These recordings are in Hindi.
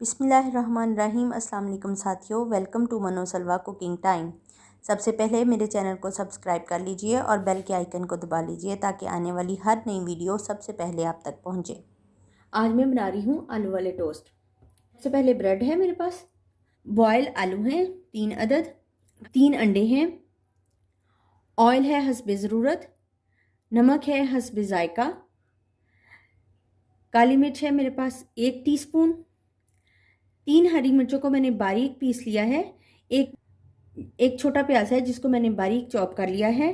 बिस्मिल्लाहिर्रहमानिर्रहीम। अस्सलाम वालेकुम साथियों, वेलकम टू मनो सलवा कुकिंग टाइम। सबसे पहले मेरे चैनल को सब्सक्राइब कर लीजिए और बेल के आइकन को दबा लीजिए ताकि आने वाली हर नई वीडियो सबसे पहले आप तक पहुंचे। आज मैं बना रही हूँ आलू वाले टोस्ट। सबसे पहले ब्रेड है मेरे पास, बॉयल आलू हैं 3 अदद, 3 अंडे हैं, ऑयल है हस्बे ज़रूरत, नमक है हस्बे ज़ायका, काली मिर्च है मेरे पास 1 टीस्पून, 3 हरी मिर्चों को मैंने बारीक पीस लिया है, एक छोटा प्याज है जिसको मैंने बारीक चॉप कर लिया है,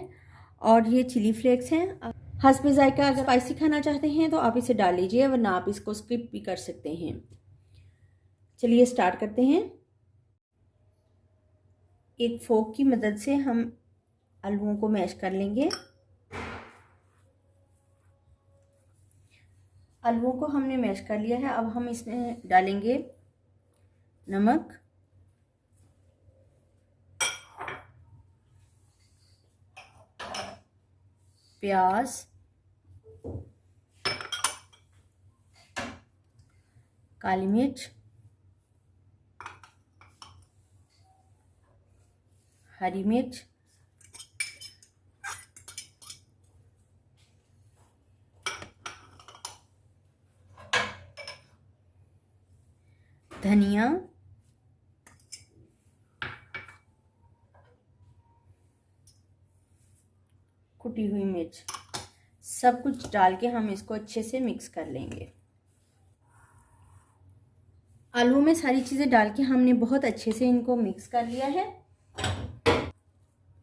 और ये चिली फ्लेक्स हैं। हस्बे ज़ायका अगर स्पाइसी खाना चाहते हैं तो आप इसे डाल लीजिए, वरना आप इसको स्किप भी कर सकते हैं। चलिए स्टार्ट करते हैं। एक फोक की मदद से हम आलूओं को मैश कर लेंगे। आलूओं को हमने मैश कर लिया है। अब हम इसमें डालेंगे नमक, प्याज, काली मिर्च, हरी मिर्च, धनिया, कुटी हुई मिर्च, सब कुछ डाल के हम इसको अच्छे से मिक्स कर लेंगे। आलू में सारी चीज़ें डाल के हमने बहुत अच्छे से इनको मिक्स कर लिया है।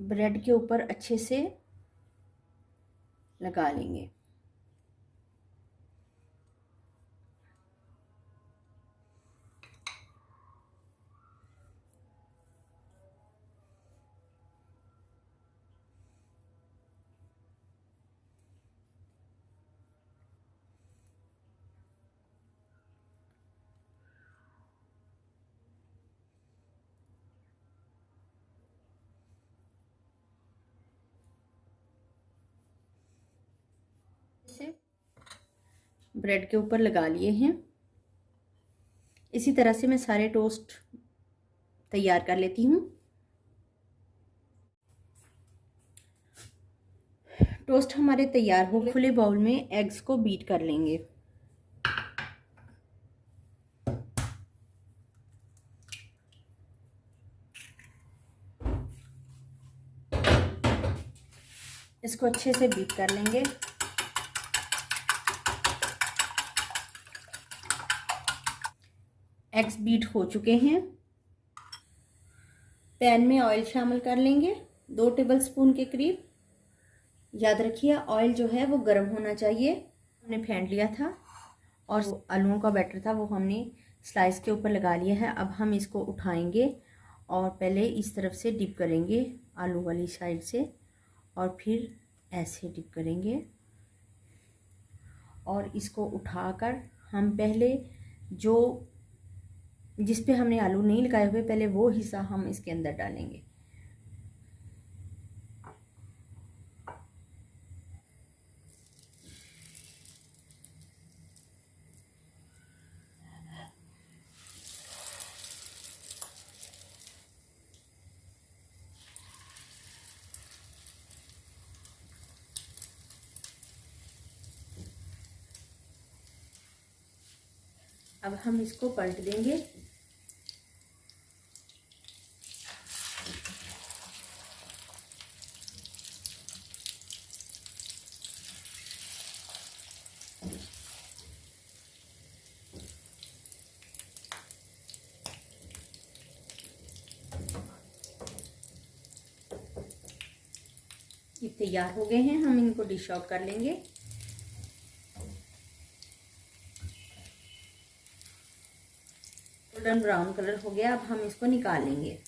ब्रेड के ऊपर अच्छे से लगा लेंगे। इसे ब्रेड के ऊपर लगा लिए हैं। इसी तरह से मैं सारे टोस्ट तैयार कर लेती हूँ। टोस्ट हमारे तैयार हो गए। खुले बाउल में एग्स को बीट कर लेंगे। इसको अच्छे से बीट कर लेंगे। एग्स बीट हो चुके हैं। पैन में ऑयल शामिल कर लेंगे 2 टेबलस्पून के करीब। याद रखिए ऑयल जो है वो गर्म होना चाहिए। हमने फेंट लिया था और आलूओं का बैटर था वो हमने स्लाइस के ऊपर लगा लिया है। अब हम इसको उठाएंगे और पहले इस तरफ से डिप करेंगे आलू वाली साइड से, और फिर ऐसे डिप करेंगे, और इसको उठाकर हम पहले जो जिस पे हमने आलू नहीं लगाए हुए पहले वो हिस्सा हम इसके अंदर डालेंगे। अब हम इसको पलट देंगे। ये तैयार हो गए हैं। हम इनको डिश आउट कर लेंगे। गोल्डन ब्राउन कलर हो गया। अब हम इसको निकाल लेंगे।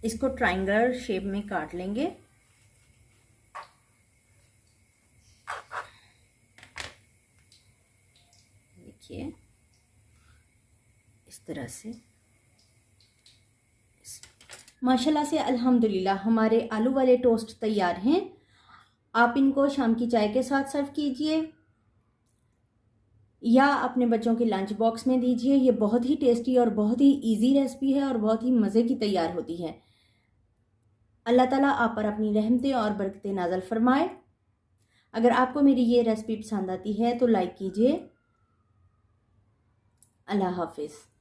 इसको ट्रायंगल शेप में काट लेंगे। देखिए इस तरह से। माशाल्लाह से अल्हम्दुलिल्लाह हमारे आलू वाले टोस्ट तैयार हैं। आप इनको शाम की चाय के साथ सर्व कीजिए या अपने बच्चों के लंच बॉक्स में दीजिए। ये बहुत ही टेस्टी और बहुत ही इजी रेसिपी है और बहुत ही मज़े की तैयार होती है। अल्लाह ताला आप पर अपनी रहमतें और बरकतें नाज़िल फरमाए। अगर आपको मेरी ये रेसिपी पसंद आती है तो लाइक कीजिए। अल्लाह हाफिज़।